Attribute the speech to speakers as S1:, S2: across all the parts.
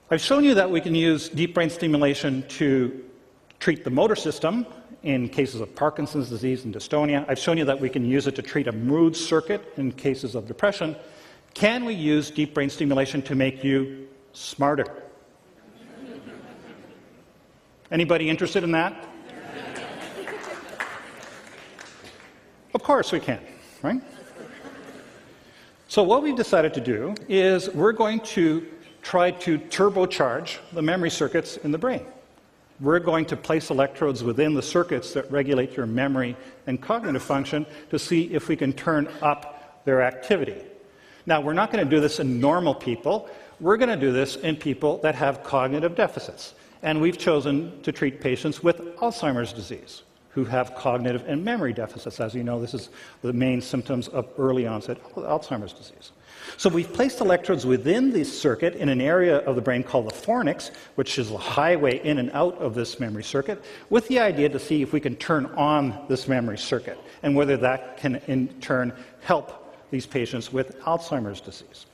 S1: I've shown you that we can use deep brain stimulation to treat the motor system in cases of Parkinson's disease and dystonia. I've shown you that we can use it to treat a mood circuit in cases of depression. Can we use deep brain stimulation to make you smarter? Anybody interested in that? Of course we can, right? So what we've decided to do is we're going to try to turbocharge the memory circuits in the brain. We're going to place electrodes within the circuits that regulate your memory and cognitive function to see if we can turn up their activity. Now, we're not going to do this in normal people. We're going to do this in people that have cognitive deficits. And we've chosen to treat patients with Alzheimer's disease who have cognitive and memory deficits. As you know, this is the main symptoms of early onset Alzheimer's disease. So we've placed electrodes within the circuit in an area of the brain called the fornix, which is the highway in and out of this memory circuit, with the idea to see if we can turn on this memory circuit and whether that can in turn help these patients with Alzheimer's disease.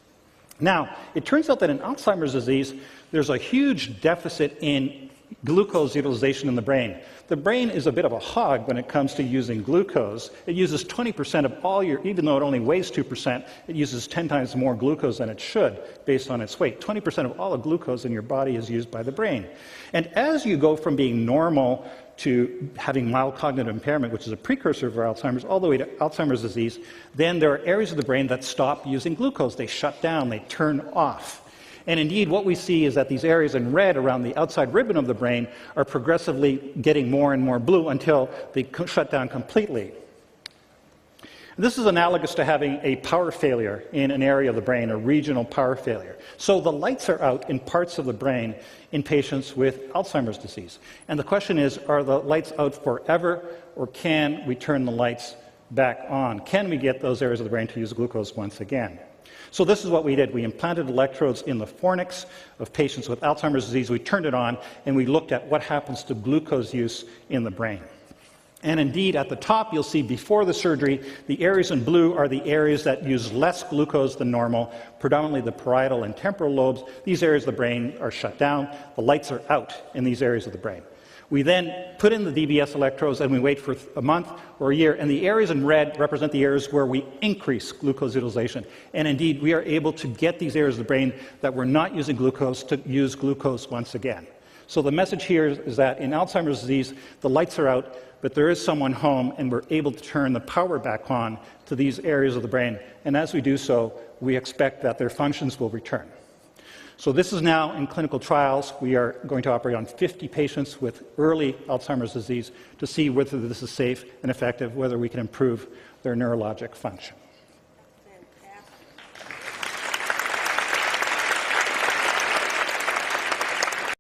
S1: Now, it turns out that in Alzheimer's disease, there's a huge deficit in glucose utilization in the brain. The brain is a bit of a hog when it comes to using glucose. It uses 20% of all your, even though it only weighs 2%, it uses 10 times more glucose than it should based on its weight. 20% of all the glucose in your body is used by the brain. And as you go from being normal to having mild cognitive impairment, which is a precursor for Alzheimer's, all the way to Alzheimer's disease, then there are areas of the brain that stop using glucose. They shut down, they turn off. And indeed, what we see is that these areas in red around the outside ribbon of the brain are progressively getting more and more blue until they shut down completely. This is analogous to having a power failure in an area of the brain, a regional power failure. So the lights are out in parts of the brain in patients with Alzheimer's disease. And the question is, are the lights out forever, or can we turn the lights back on? Can we get those areas of the brain to use glucose once again? So this is what we did. We implanted electrodes in the fornix of patients with Alzheimer's disease. We turned it on, and we looked at what happens to glucose use in the brain. And indeed, at the top, you'll see before the surgery, the areas in blue are the areas that use less glucose than normal, predominantly the parietal and temporal lobes. These areas of the brain are shut down. The lights are out in these areas of the brain. We then put in the DBS electrodes, and we wait for a month or a year, and the areas in red represent the areas where we increase glucose utilization. And indeed, we are able to get these areas of the brain that were not using glucose to use glucose once again. So the message here is that in Alzheimer's disease, the lights are out, but there is someone home, and we're able to turn the power back on to these areas of the brain. And as we do so, we expect that their functions will return. So this is now in clinical trials. We are going to operate on 50 patients with early Alzheimer's disease to see whether this is safe and effective, whether we can improve their neurologic function.